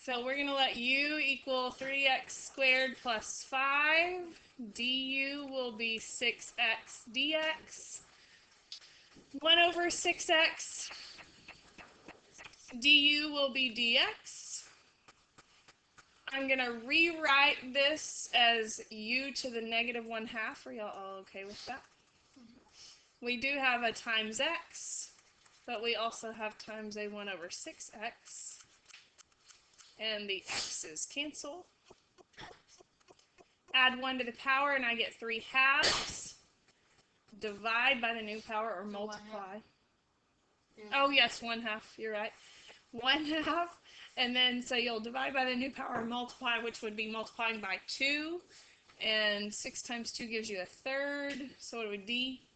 So we're going to let u equal 3x squared plus 5. Du will be 6x dx. 1 over 6x. Du will be dx. I'm going to rewrite this as u to the negative 1/2. Are y'all all okay with that? We do have a times x, but we also have times a 1 over 6x. And the x's cancel. Add 1 to the power, and I get 3/2. Divide by the new power or multiply. Oh, yes, 1/2. You're right. 1/2. And then, so you'll divide by the new power or multiply, which would be multiplying by 2. And 6 times 2 gives you a third. So what would d?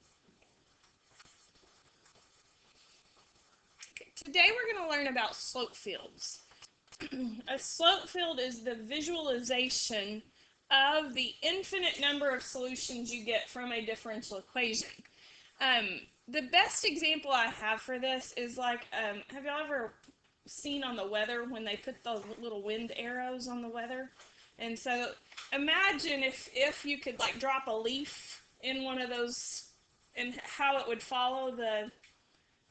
Today we're going to learn about slope fields. A slope field is the visualization of the infinite number of solutions you get from a differential equation. The best example I have for this is like, have y'all ever seen on the weather when they put those little wind arrows on the weather? And so imagine if you could like drop a leaf in one of those and how it would follow the...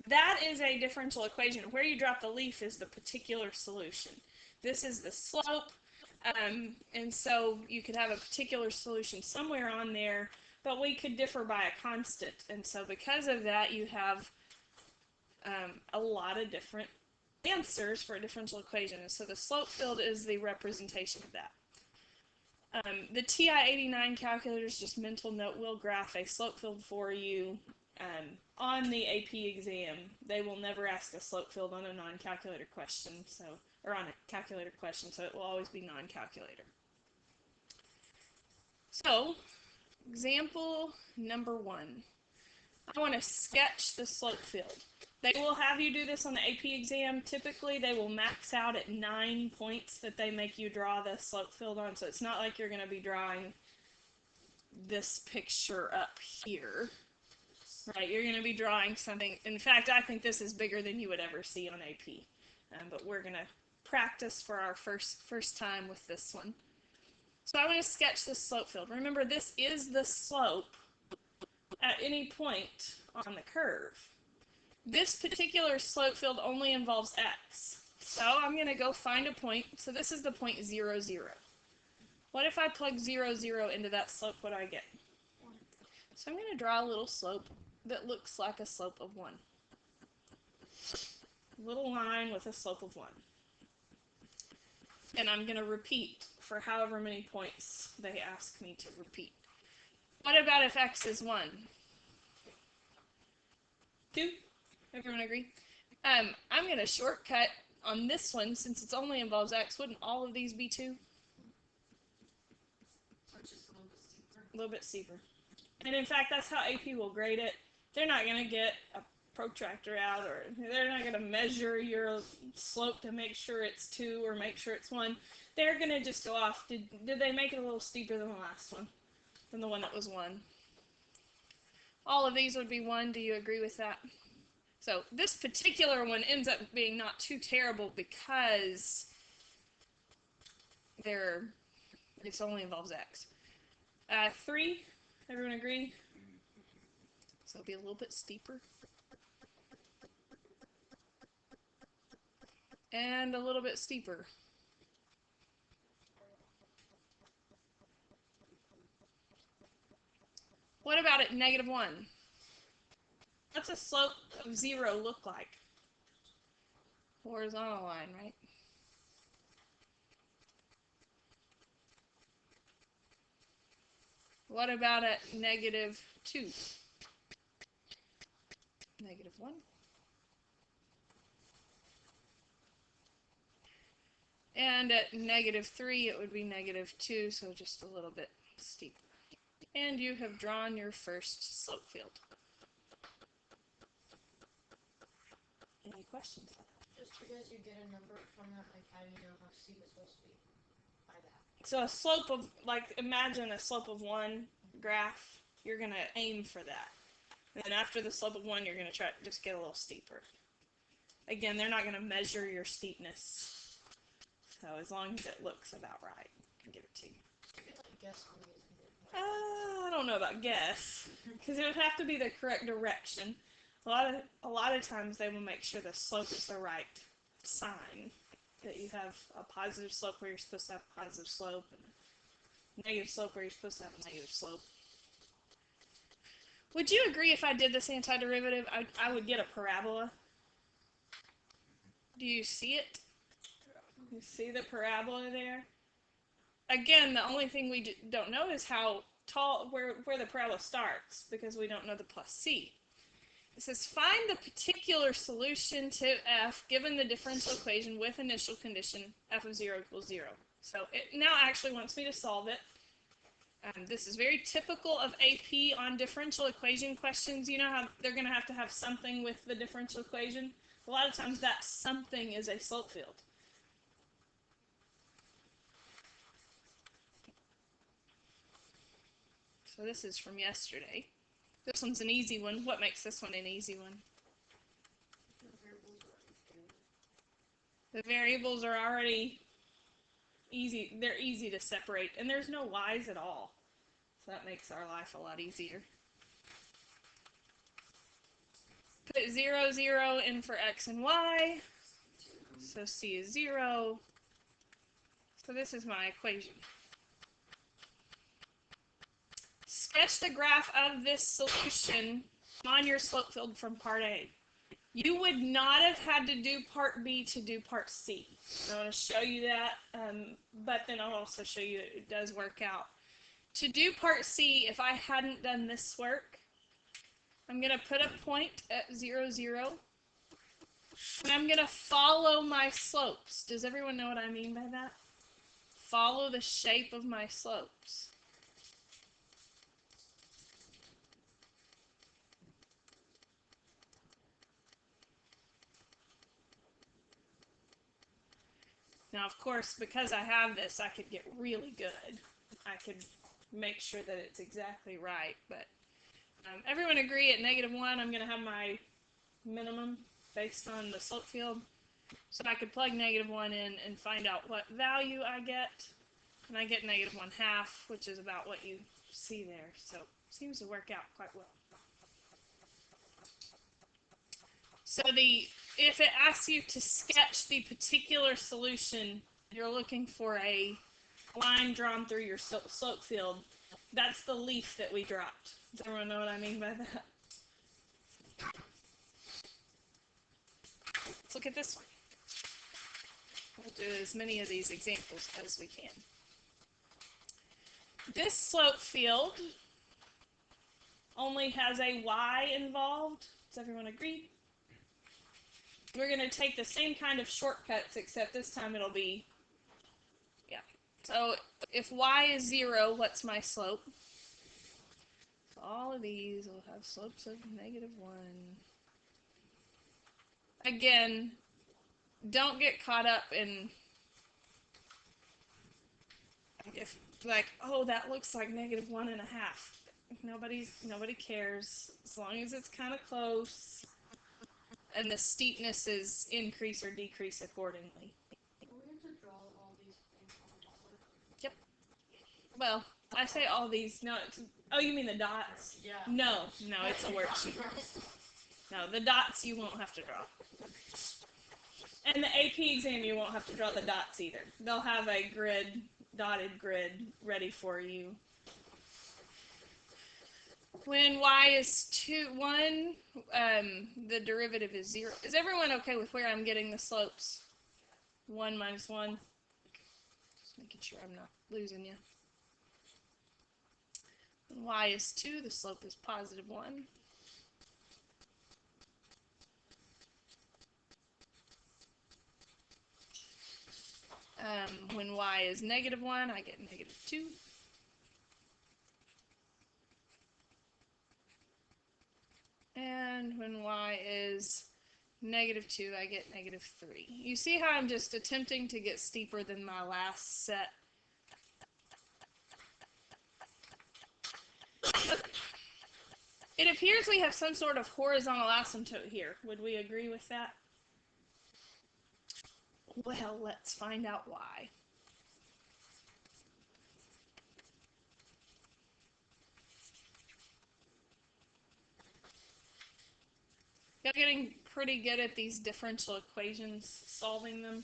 That is a differential equation. Where you drop the leaf is the particular solution. This is the slope, and so you could have a particular solution somewhere on there, but we could differ by a constant. And so because of that, you have a lot of different answers for a differential equation. And so the slope field is the representation of that. The TI-89 calculator is just mental note. We'll graph a slope field for you. On the AP exam, they will never ask a slope field on a non-calculator question, or on a calculator question, so it will always be non-calculator. So, example number 1. I want to sketch the slope field. They will have you do this on the AP exam. Typically, they will max out at 9 points that they make you draw the slope field on, so it's not like you're going to be drawing this picture up here. Right, you're going to be drawing something. In fact, I think this is bigger than you would ever see on AP. But we're going to practice for our first time with this one. So I want to sketch this slope field. Remember, this is the slope at any point on the curve. This particular slope field only involves x. So I'm going to go find a point. So this is the point 0, 0. What if I plug 0, 0 into that slope? What do I get? So I'm going to draw a little slope that looks like a slope of 1. A little line with a slope of 1. And I'm going to repeat for however many points they ask me to repeat. What about if x is 1? 2? Everyone agree? I'm going to shortcut on this one since it only involves x. Wouldn't all of these be 2? A little bit steeper. And in fact, that's how AP will grade it. They're not going to get a protractor out, or they're not going to measure your slope to make sure it's 2 or make sure it's 1. They're going to just go off. Did they make it a little steeper than the last one? Than the one that was 1? All of these would be 1. Do you agree with that? So this particular one ends up being not too terrible because it only involves x. 3, everyone agree? So it'll be a little bit steeper. And a little bit steeper. What about at negative 1? What's a slope of 0 look like? Horizontal line, right? What about at negative 2? Negative 1. And at negative 3, it would be negative 2, so just a little bit steeper. And you have drawn your first slope field. Any questions? Just because you get a number from that, like how do you know how steep it's supposed to be by that? So a slope of, like, imagine a slope of 1 graph. You're going to aim for that. And then after the slope of 1, you're going to try to just get a little steeper. Again, they're not going to measure your steepness. So as long as it looks about right, I can give it to you. You could like guess how many it's gonna be. I don't know about guess, because it would have to be the correct direction. A lot of times they will make sure the slope is the right sign. That you have a positive slope where you're supposed to have a positive slope, and a negative slope where you're supposed to have a negative slope. Would you agree if I did this antiderivative, I would get a parabola? Do you see it? You see the parabola there? Again, the only thing we don't know is how tall, where the parabola starts, because we don't know the plus c. It says find the particular solution to f given the differential equation with initial condition f of 0 equals 0. So it now actually wants me to solve it. This is very typical of AP on differential equation questions. You know how they're going to have something with the differential equation? A lot of times that something is a slope field. So this is from yesterday. This one's an easy one. What makes this one an easy one? The variables are already easy. They're easy to separate, and there's no y's at all. So that makes our life a lot easier. Put 0, 0 in for x and y. So c is 0. So this is my equation. Sketch the graph of this solution on your slope field from part A. You would not have had to do part B to do part C. I want to show you that, but then I'll also show you it does work out. To do part C, if I hadn't done this work, I'm going to put a point at 0, 0, and I'm going to follow my slopes. Does everyone know what I mean by that? Follow the shape of my slopes. Now, of course, because I have this, I could get really good. I could make sure that it's exactly right, but everyone agree at -1, I'm going to have my minimum based on the slope field. So I could plug -1 in and find out what value I get. And I get -1/2, which is about what you see there. So it seems to work out quite well. So if it asks you to sketch the particular solution, you're looking for a line drawn through your slope field. That's the leaf that we dropped. Does everyone know what I mean by that? Let's look at this one. We'll do as many of these examples as we can. This slope field only has a y involved. Does everyone agree? We're going to take the same kind of shortcuts, except this time it'll be, yeah. So if y is 0, what's my slope? So all of these will have slopes of -1. Again, don't get caught up in, if like, oh, that looks like -1.5. Nobody cares, as long as it's kind of close. And the steepness is increase or decrease accordingly. Do we have to draw all these things on the board? Yep. Well, I say all these. No, oh, you mean the dots? Yeah. No, it's a worksheet. No, the dots you won't have to draw. And the AP exam you won't have to draw the dots either. They'll have a dotted grid ready for you. When y is 1, the derivative is 0. Is everyone okay with where I'm getting the slopes? 1 minus 1. Just making sure I'm not losing you. When y is 2, the slope is +1. When y is -1, I get -2. And when y is -2, I get -3. You see how I'm just attempting to get steeper than my last set? It appears we have some sort of horizontal asymptote here. Would we agree with that? Well, let's find out why. Y'all getting pretty good at these differential equations, solving them?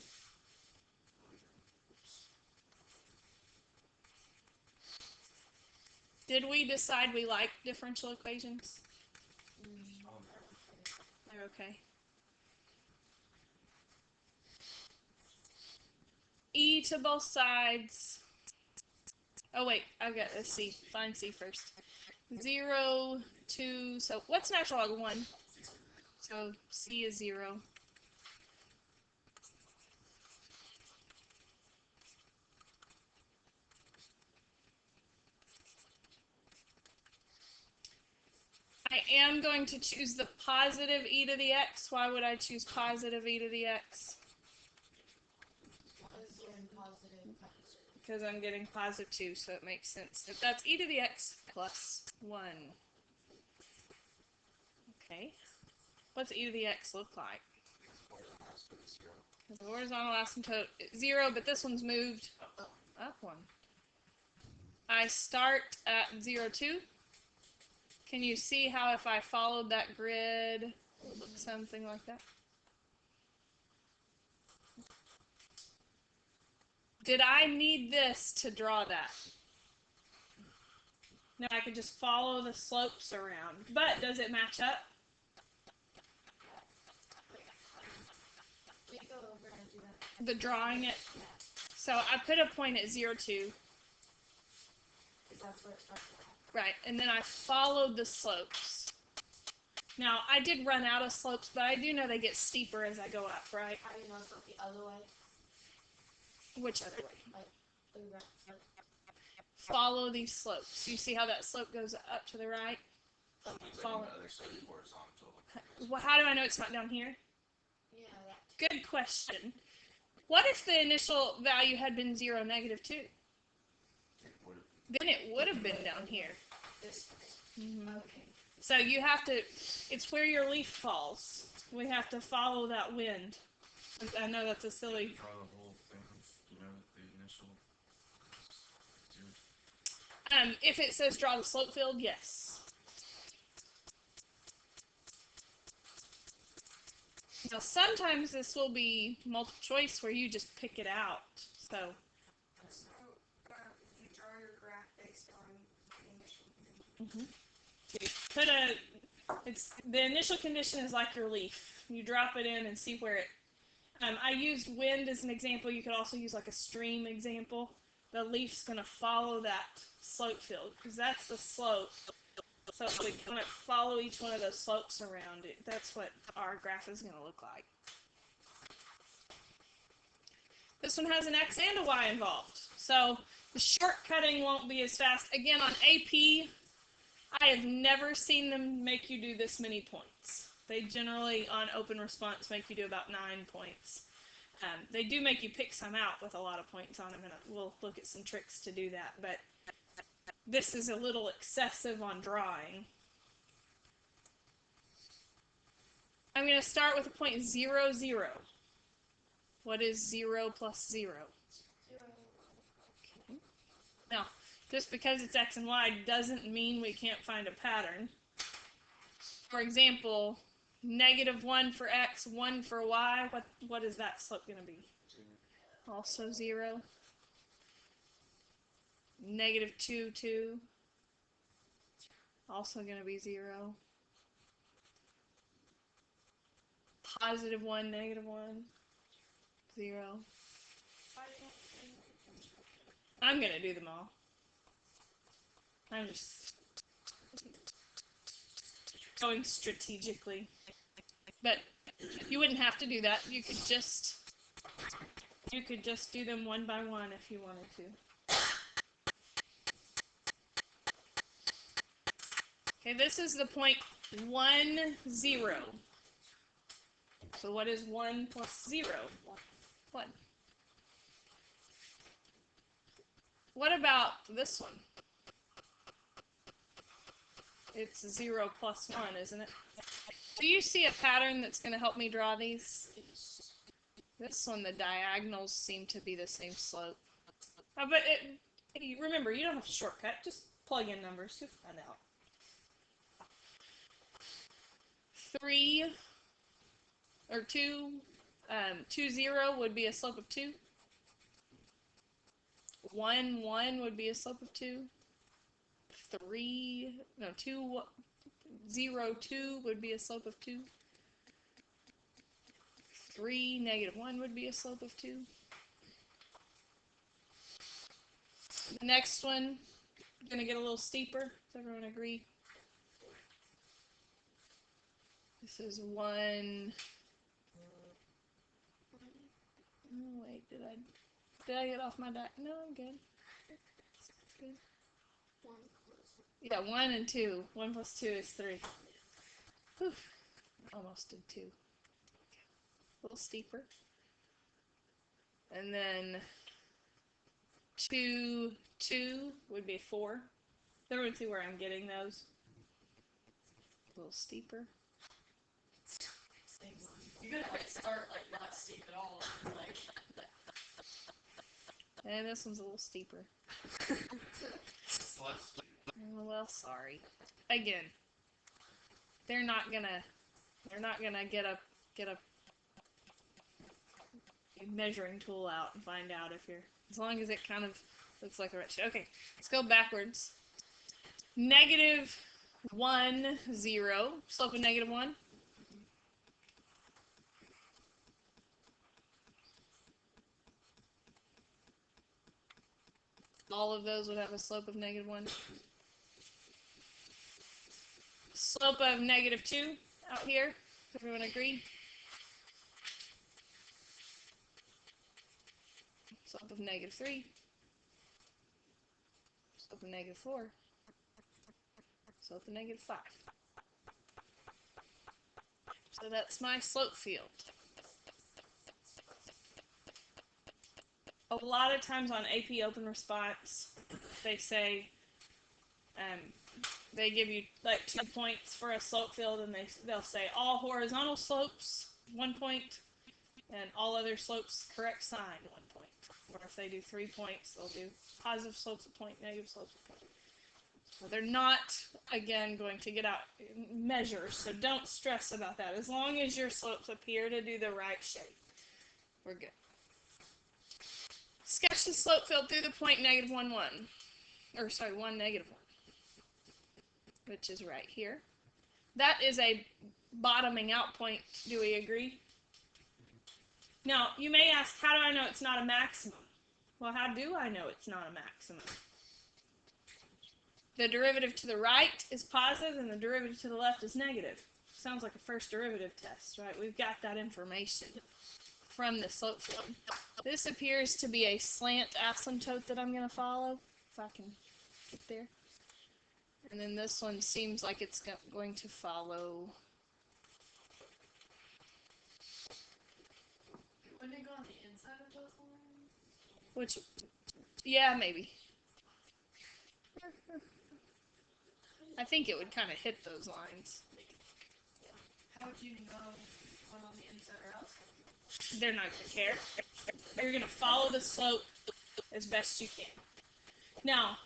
Did we decide we like differential equations? They're okay. E to both sides. Oh wait, I've got a C. Find C first. 0, 2, so what's natural log 1? So C is 0. I am going to choose the positive e to the x. Why would I choose positive e to the x? Because I'm getting positive 2, so it makes sense. That's e to the x plus 1. Okay. What's e to the x look like? The horizontal asymptote 0, but this one's moved up 1. I start at 0, 2. Can you see how if I followed that grid, it would look something like that? Did I need this to draw that? No, I could just follow the slopes around. But does it match up? The drawing it. So I put a point at 0, 2. Right, and then I followed the slopes. Now, I did run out of slopes, but I do know they get steeper as I go up, right? How do you know it's not the other way? Which other way? Follow these slopes. You see how that slope goes up to the right? Follow. Well, how do I know it's not down here? Yeah. Good question. What if the initial value had been 0, negative 2? Then it would have been down here. Okay. So you have to, it's where your leaf falls. We have to follow that wind. I know that's a silly. Draw the whole thing, the initial. If it says draw the slope field, yes. Now sometimes this will be multiple choice where you just pick it out. So You draw your graph based on the initial. put it's the initial condition is like your leaf. You drop it in and see where it. I used wind as an example. You could also use like a stream example. The leaf's going to follow that slope field because that's the slope. So we kind of follow each one of those slopes around it. That's what our graph is going to look like. This one has an X and a Y involved. So the shortcutting won't be as fast. Again, on AP, I have never seen them make you do this many points. They generally, on open response, make you do about 9 points. They do make you pick some out with a lot of points on them, and we'll look at some tricks to do that. But this is a little excessive on drawing. I'm going to start with a point 0, 0. What is 0 plus 0? 0. Okay. Now, just because it's X and Y doesn't mean we can't find a pattern. For example, negative 1 for X, 1 for Y, what is that slope going to be? 0. Also 0. Negative 2, 2. Also going to be 0. Positive 1, negative 1. 0. I'm going to do them all. I'm just going strategically. But you wouldn't have to do that. You could just do them one by one if you wanted to. Okay, this is the point 1, 0. So what is 1 plus 0? 1. What about this one? It's 0 plus 1, isn't it? Do you see a pattern that's going to help me draw these? This one, the diagonals seem to be the same slope. But remember, you don't have to shortcut. Just plug in numbers. You'll find out. 3 or 2, 2, 0 would be a slope of 2. 1, 1 would be a slope of 2. 3, no, 2, 0, 2 would be a slope of 2. 3, -1 would be a slope of 2. The next one, going to get a little steeper. Does everyone agree? This is 1. Oh, wait, did I get off my die? No, I'm good. Good. Yeah, 1 and 2. 1 plus 2 is 3. Whew. Almost did 2. A little steeper. And then 2, 2 would be 4. Everyone see where I'm getting those? A little steeper. You're gonna like start like not steep at all, like. And this one's a little steeper. Well, sorry. Again, they're not gonna get a measuring tool out and find out if you're, as long as it kind of looks like the right shape. Okay, let's go backwards. -1, 0, slope of -1. All of those would have a slope of -1. Slope of -2 out here. Does everyone agree? Slope of -3. Slope of -4. Slope of -5. So that's my slope field. A lot of times on AP Open Response, they say, they give you like 2 points for a slope field, and they'll say all horizontal slopes 1 point, and all other slopes correct sign 1 point. Or if they do 3 points, they'll do positive slopes a point, negative slopes a point. So they're not, again, going to get out measures, so don't stress about that. As long as your slopes appear to do the right shape, we're good. Sketch the slope field through the point -1, 1. Or sorry, 1, -1. Which is right here. That is a bottoming out point. Do we agree? Now, you may ask, how do I know it's not a maximum? Well, how do I know it's not a maximum? The derivative to the right is positive and the derivative to the left is negative. Sounds like a first derivative test, right? We've got that information from the slope field. This appears to be a slant asymptote that I'm going to follow, if I can get there. And then this one seems like it's going to follow. Wouldn't it go on the inside of those lines? Which, yeah, maybe. I think it would kind of hit those lines. How would you know one on the inside or outside? They're not going to care. You're going to follow the slope as best you can. Now,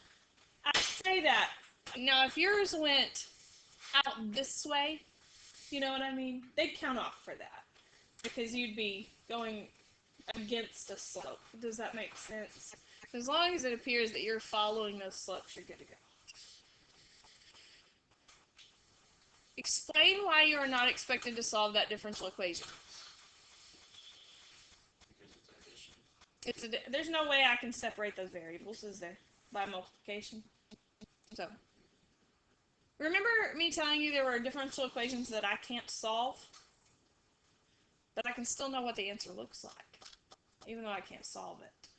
I say that. Now, if yours went out this way, you know what I mean? They'd count off for that because you'd be going against a slope. Does that make sense? As long as it appears that you're following those slopes, you're good to go. Explain why you are not expected to solve that differential equation. There's no way I can separate those variables, is there? By multiplication. So, remember me telling you there were differential equations that I can't solve? But I can still know what the answer looks like, even though I can't solve it.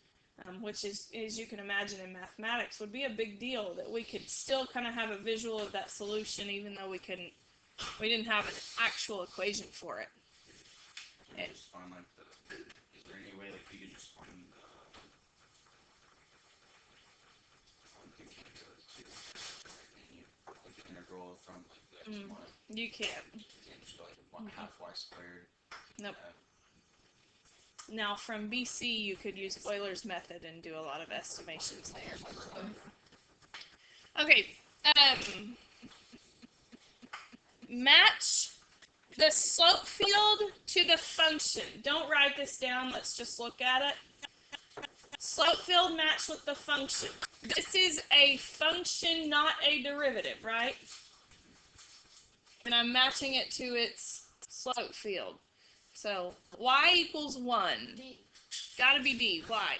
Which is, as you can imagine in mathematics, would be a big deal, that we could still kind of have a visual of that solution even though we didn't have an actual equation for it. Can you just find like is there any way like you could just find the integral from like the x1? You can't. Just like 1/2 y squared. Nope. Now from BC, you could use Eulers Method and do a lot of estimations there. Okay, match the slope field to the function. Don't write this down, let's just look at it. Slope field matched with the function. This is a function, not a derivative, right? And I'm matching it to its slope field. So y equals 1. D. Gotta be D. Why?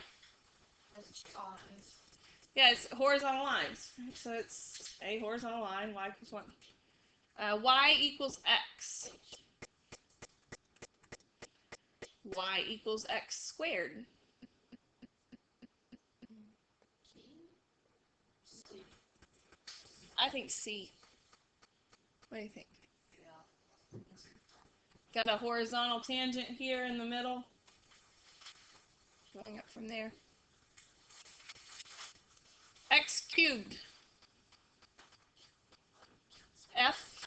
Yeah, it's horizontal lines. So it's a horizontal line, y equals 1. Y equals x. Y equals x squared. I think C. What do you think? Got a horizontal tangent here in the middle. Going up from there. X cubed. F.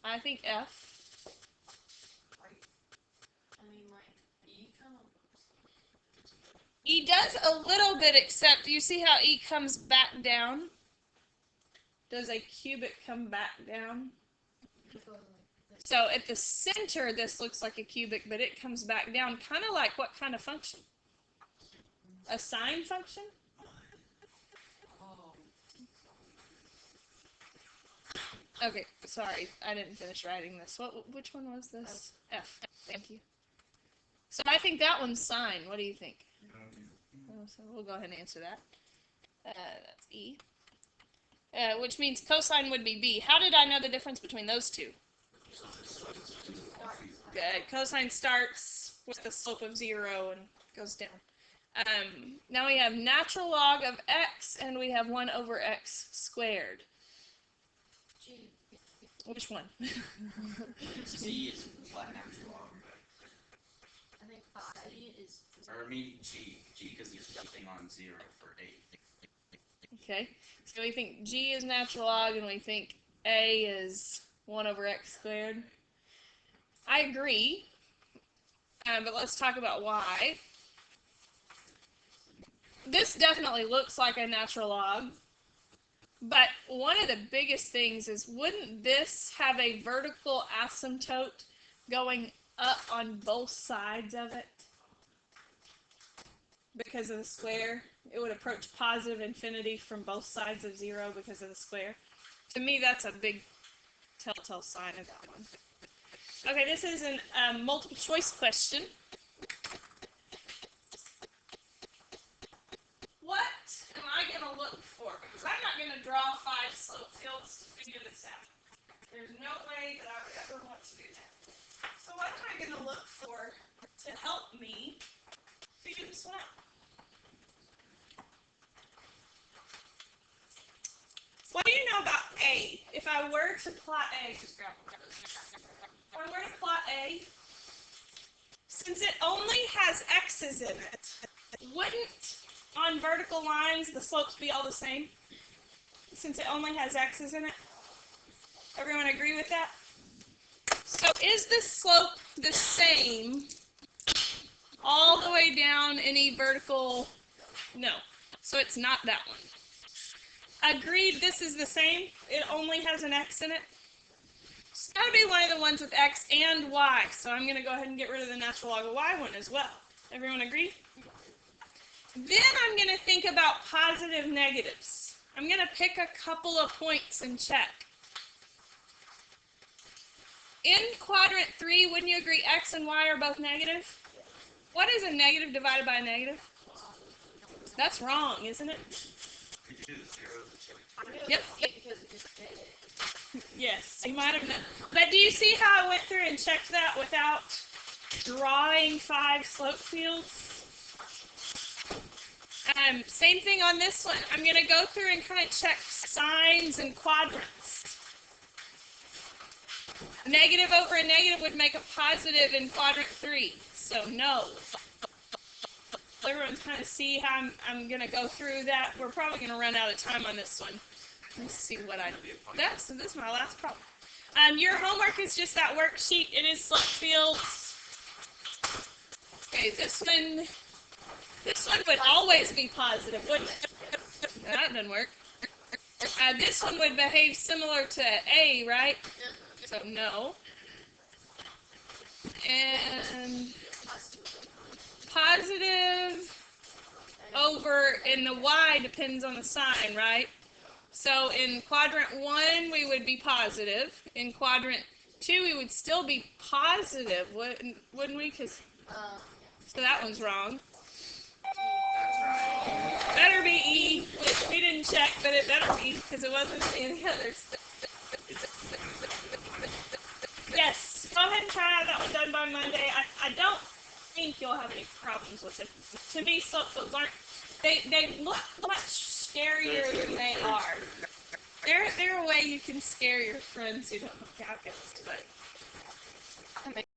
I think F. E does a little bit, except you see how E comes back down? Does a cubic come back down? So at the center, this looks like a cubic, but it comes back down, kind of like what kind of function? A sine function? Okay, sorry, I didn't finish writing this. Which one was this? F. Thank you. So I think that one's sine. What do you think? So we'll go ahead and answer that. That's E. Which means cosine would be B. How did I know the difference between those two? Good. Cosine starts with the slope of 0 and goes down. Now we have natural log of x, and we have 1 over x squared. G. Which one? C is flat natural log. I think I is. Or I mean G because there's nothing on 0 for A. Okay. So we think G is natural log, and we think A is 1 over x squared. I agree, but let's talk about why. This definitely looks like a natural log, but one of the biggest things is, wouldn't this have a vertical asymptote going up on both sides of it? Because of the square, it would approach positive infinity from both sides of 0 because of the square. To me, that's a big telltale sign of that one. Okay, this is a multiple choice question. What am I going to look for? Because I'm not going to draw 5 slope fields to figure this out. There's no way that I would ever want to do that. So what am I going to look for to help me figure this one out? What do you know about A? If I were to plot A, just grab one. If I were to plot A, since it only has x's in it, wouldn't on vertical lines the slopes be all the same? Since it only has x's in it? Everyone agree with that? So is the slope the same all the way down any vertical? No. So it's not that one. Agreed, this is the same. It only has an x in it. It's got to be one of the ones with x and y. So I'm going to go ahead and get rid of the natural log of y one as well. Everyone agree? Then I'm going to think about positive negatives. I'm going to pick a couple of points and check. In quadrant 3, wouldn't you agree x and y are both negative? What is a negative divided by a negative? That's wrong, isn't it? Yep. Yes, you might have known. But do you see how I went through and checked that without drawing 5 slope fields? Same thing on this one. I'm going to go through and kind of check signs and quadrants. Negative over a negative would make a positive in quadrant 3. So no. Everyone kind of see how I'm going to go through that. We're probably going to run out of time on this one. Let's see what I do. This is my last problem. Your homework is just that worksheet. It is slope fields. Okay, this one would always be positive, wouldn't it? That doesn't work. This one would behave similar to A, right? So no. And positive over in the Y depends on the sign, right? So in quadrant 1, we would be positive. In quadrant 2, we would still be positive, wouldn't we? So that one's wrong. That's right. Better be E. We didn't check, but it better be because it wasn't any others. Yes, go ahead and try that one done by Monday. I don't think you'll have any problems with it. To me, slope fields aren't. They look much scarier than they are. They're a way you can scare your friends who don't know calculus, but